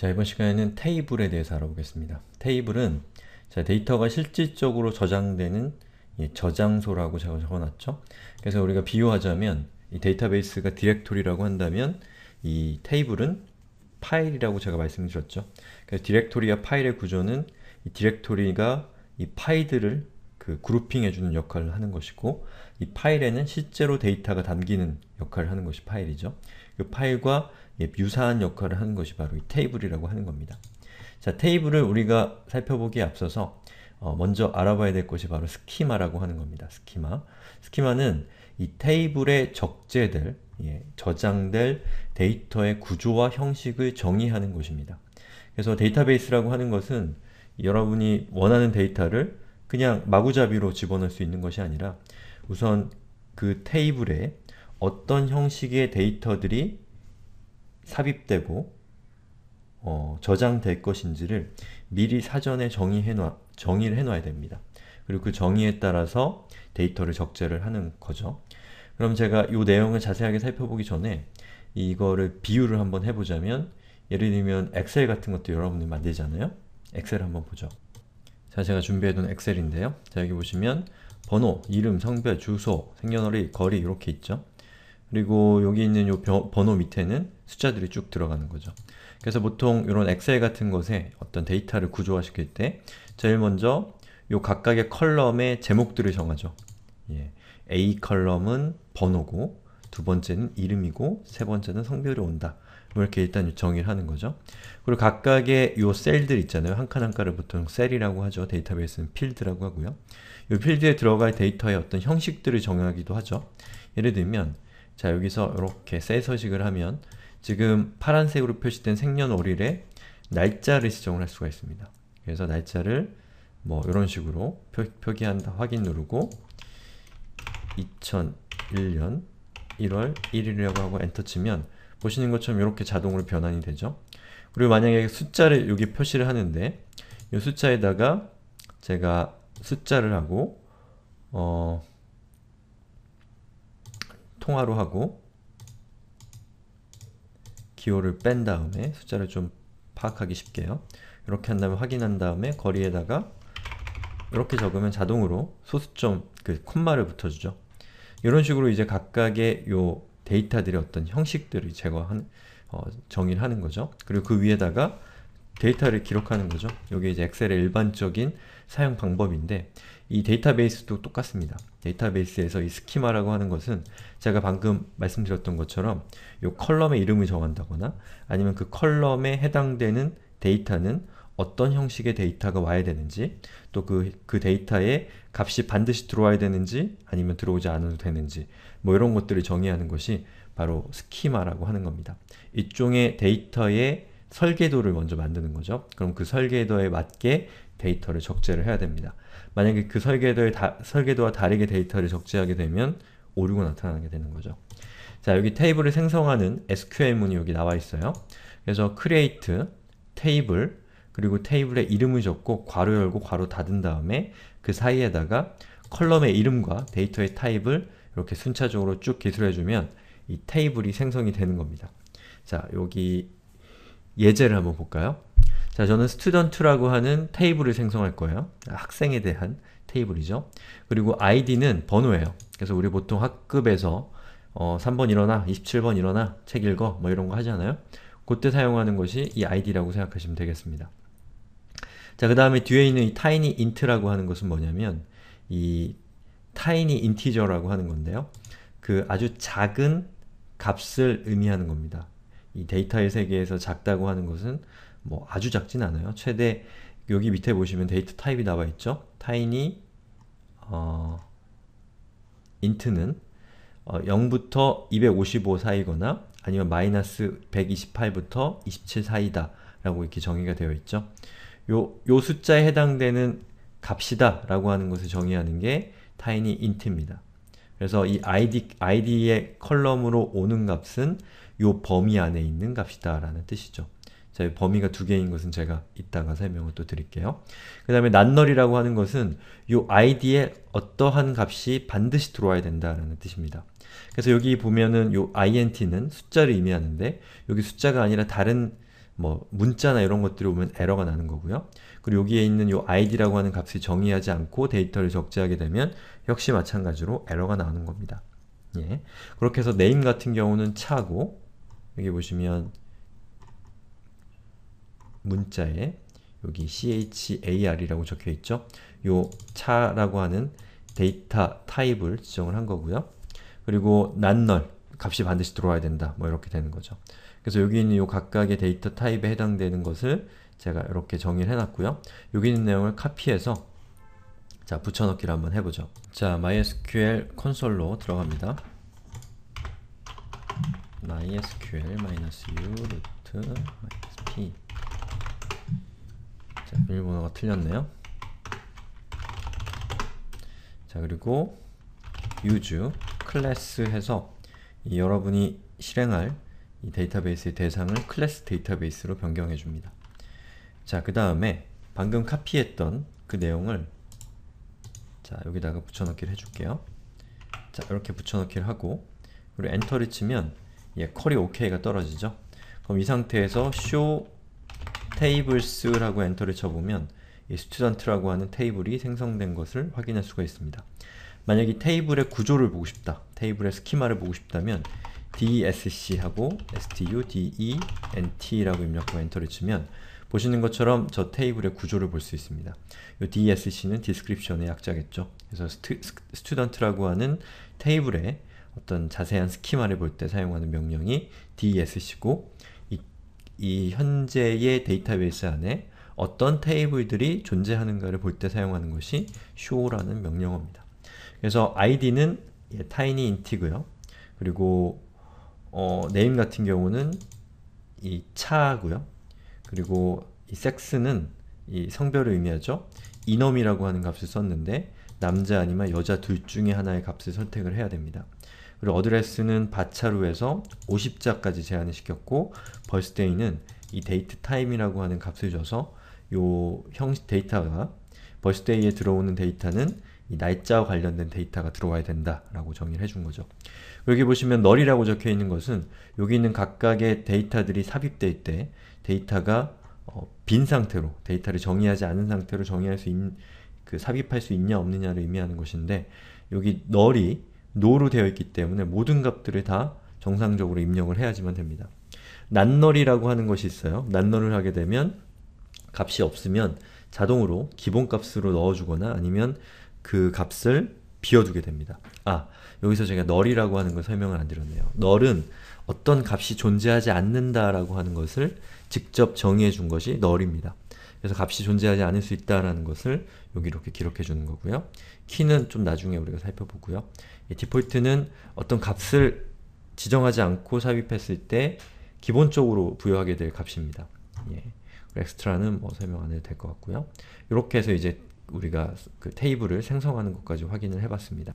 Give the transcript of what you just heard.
자, 이번 시간에는 테이블에 대해서 알아보겠습니다. 테이블은 데이터가 실질적으로 저장되는 저장소라고 제가 적어놨죠. 그래서 우리가 비유하자면 이 데이터베이스가 디렉토리라고 한다면 이 테이블은 파일이라고 제가 말씀드렸죠. 그래서 디렉토리와 파일의 구조는 이 디렉토리가 이 파일들을 그룹핑해주는 역할을 하는 것이고, 이 파일에는 실제로 데이터가 담기는 역할을 하는 것이 파일이죠. 그 파일과 유사한 역할을 하는 것이 바로 이 테이블이라고 하는 겁니다. 자, 테이블을 우리가 살펴보기에 앞서서 먼저 알아봐야 될 것이 바로 스키마라고 하는 겁니다. 스키마는 이 테이블에 적재될, 저장될 데이터의 구조와 형식을 정의하는 것입니다. 그래서 데이터베이스라고 하는 것은 여러분이 원하는 데이터를 그냥 마구잡이로 집어넣을 수 있는 것이 아니라 우선 그 테이블에 어떤 형식의 데이터들이 삽입되고 저장될 것인지를 미리 사전에 정의를 해놔야 됩니다. 그리고 그 정의에 따라서 데이터를 적재를 하는 거죠. 그럼 제가 이 내용을 자세하게 살펴보기 전에 이거를 비유를 한번 해보자면, 예를 들면 엑셀 같은 것도 여러분이 만들잖아요. 엑셀 한번 보죠. 자, 제가 준비해둔 엑셀인데요. 자, 여기 보시면 번호, 이름, 성별, 주소, 생년월일, 거리 이렇게 있죠. 그리고 여기 있는 요 번호 밑에는 숫자들이 쭉 들어가는 거죠. 그래서 보통 이런 엑셀 같은 것에 어떤 데이터를 구조화시킬 때 제일 먼저 요 각각의 컬럼의 제목들을 정하죠. A 컬럼은 번호고, 두 번째는 이름이고, 세 번째는 성별이 온다. 이렇게 일단 정의를 하는 거죠. 그리고 각각의 요 셀들 있잖아요. 한 칸 한 칸을 보통 셀이라고 하죠. 데이터베이스는 필드라고 하고요. 이 필드에 들어갈 데이터의 어떤 형식들을 정하기도 하죠. 예를 들면 자, 여기서 이렇게 셀 서식을 하면 지금 파란색으로 표시된 생년월일에 날짜를 지정을 할 수가 있습니다. 그래서 날짜를 뭐 이런 식으로 표기한다 확인 누르고 2001년 1월 1일이라고 하고 엔터 치면 보시는 것처럼 이렇게 자동으로 변환이 되죠. 그리고 만약에 숫자를 여기 표시를 하는데 이 숫자에다가 제가 숫자를 하고 통화로 하고 기호를 뺀 다음에 숫자를 좀 파악하기 쉽게요. 이렇게 한 다음에 확인한 다음에 거리에다가 이렇게 적으면 자동으로 소수점 콤마를 붙여주죠. 이런 식으로 이제 각각의 요 데이터들의 어떤 형식들을 정의를 하는 거죠. 그리고 그 위에다가 데이터를 기록하는 거죠. 이게 이제 엑셀의 일반적인 사용 방법인데, 이 데이터베이스도 똑같습니다. 데이터베이스에서 이 스키마라고 하는 것은 제가 방금 말씀드렸던 것처럼 이 컬럼의 이름을 정한다거나 아니면 그 컬럼에 해당되는 데이터는 어떤 형식의 데이터가 와야 되는지, 또 그 데이터에 값이 반드시 들어와야 되는지 아니면 들어오지 않아도 되는지, 뭐 이런 것들을 정의하는 것이 바로 스키마라고 하는 겁니다. 일종의 데이터의 설계도를 먼저 만드는 거죠. 그럼 그 설계도에 맞게 데이터를 적재를 해야 됩니다. 만약에 그 설계도와 다르게 데이터를 적재하게 되면 오류가 나타나게 되는 거죠. 자, 여기 테이블을 생성하는 SQL문이 여기 나와 있어요. 그래서 create 테이블, 그리고 테이블의 이름을 적고 괄호 열고 괄호 닫은 다음에 그 사이에다가 컬럼의 이름과 데이터의 타입을 이렇게 순차적으로 쭉 기술해주면 이 테이블이 생성이 되는 겁니다. 자, 여기 예제를 한번 볼까요? 자, 저는 student라고 하는 테이블을 생성할 거예요. 학생에 대한 테이블이죠. 그리고 id는 번호예요. 그래서 우리 보통 학급에서 3번 일어나, 27번 일어나, 책 읽어, 뭐 이런 거 하잖아요. 그때 사용하는 것이 이 id라고 생각하시면 되겠습니다. 자, 그 다음에 뒤에 있는 이 tiny int라고 하는 것은 뭐냐면 이 tiny integer라고 하는 건데요. 그 아주 작은 값을 의미하는 겁니다. 이 데이터의 세계에서 작다고 하는 것은 뭐 아주 작진 않아요. 최대 여기 밑에 보시면 데이터 타입이 나와 있죠. tiny int는 0부터 255 사이거나 아니면 마이너스 128부터 27 사이다 라고 이렇게 정의가 되어 있죠. 요 숫자에 해당되는 값이다 라고 하는 것을 정의하는 게 tiny int입니다. 그래서 이 id의 컬럼으로 오는 값은 요 범위 안에 있는 값이다 라는 뜻이죠. 자, 범위가 두 개인 것은 제가 이따가 설명을 또 드릴게요. 그 다음에 notnull이라고 하는 것은 요 id에 어떠한 값이 반드시 들어와야 된다라는 뜻입니다. 그래서 여기 보면은 요 int는 숫자를 의미하는데 여기 숫자가 아니라 다른 뭐 문자나 이런 것들이 오면 에러가 나는 거고요. 그리고 여기에 있는 요 id라고 하는 값을 정의하지 않고 데이터를 적재하게 되면 역시 마찬가지로 에러가 나오는 겁니다. 예. 그렇게 해서 name 같은 경우는 차고, 여기 보시면 문자에 여기 char이라고 적혀 있죠. 요 차라고 하는 데이터 타입을 지정을 한 거고요. 그리고 난널 값이 반드시 들어와야 된다. 뭐 이렇게 되는 거죠. 그래서 여기 있는 요 각각의 데이터 타입에 해당되는 것을 제가 이렇게 정의를 해놨고요. 여기 있는 내용을 카피해서 자 붙여넣기를 한번 해보죠. 자 MySQL 콘솔로 들어갑니다. MySQL -u -p 자, 비밀번호가 틀렸네요. 자 그리고 use 클래스 해서 여러분이 실행할 이 데이터베이스의 대상을 클래스 데이터베이스로 변경해 줍니다. 자 그 다음에 방금 카피했던 그 내용을 자 여기다가 붙여넣기를 해줄게요. 자 이렇게 붙여넣기를 하고 그리고 엔터를 치면 컬이 OK가 떨어지죠. 그럼 이 상태에서 show tables라고 엔터를 쳐보면 이 student라고 하는 테이블이 생성된 것을 확인할 수가 있습니다. 만약 이 테이블의 구조를 보고 싶다, 테이블의 스키마를 보고 싶다면 DSC 하고 student 라고 입력하고 엔터를 치면 보시는 것처럼 저 테이블의 구조를 볼 수 있습니다. 이 DSC는 description의 약자겠죠. 그래서 student라고 하는 테이블의 어떤 자세한 스키마를 볼 때 사용하는 명령이 DSC고 이 현재의 데이터베이스 안에 어떤 테이블들이 존재하는가를 볼 때 사용하는 것이 show라는 명령어입니다. 그래서 id는 tinyint이고요. 그리고 name 같은 경우는 이 차고요. 그리고 이 sex는 이 성별을 의미하죠. 이놈이라고 하는 값을 썼는데 남자 아니면 여자 둘 중에 하나의 값을 선택을 해야 됩니다. 그리고 어드레스는 바차로 해서 50자까지 제한을 시켰고 birthday는 이 date time이라고 하는 값을 줘서 요 형식 데이터가 birthday에 들어오는 데이터는 이 날짜와 관련된 데이터가 들어와야 된다 라고 정의를 해준 거죠. 여기 보시면 null이라고 적혀 있는 것은 여기 있는 각각의 데이터들이 삽입될 때 데이터가 빈 상태로, 데이터를 정의하지 않은 상태로 정의할 수 있는, 삽입할 수 있냐 없느냐를 의미하는 것인데 여기 null이 no로 되어 있기 때문에 모든 값들을 다 정상적으로 입력을 해야지만 됩니다. 난널이라고 하는 것이 있어요. 난널을 하게 되면 값이 없으면 자동으로 기본값으로 넣어주거나 아니면 그 값을 비워두게 됩니다. 여기서 제가 null이라고 하는 걸 설명을 안 드렸네요. null은 어떤 값이 존재하지 않는다라고 하는 것을 직접 정의해 준 것이 null입니다. 그래서 값이 존재하지 않을 수 있다라는 것을 여기 이렇게 기록해 주는 거고요. 키는 좀 나중에 우리가 살펴보고요. 디폴트는 어떤 값을 지정하지 않고 삽입했을 때 기본적으로 부여하게 될 값입니다. 엑스트라는 뭐 설명 안 해도 될 것 같고요. 이렇게 해서 이제 우리가 그 테이블을 생성하는 것까지 확인을 해봤습니다.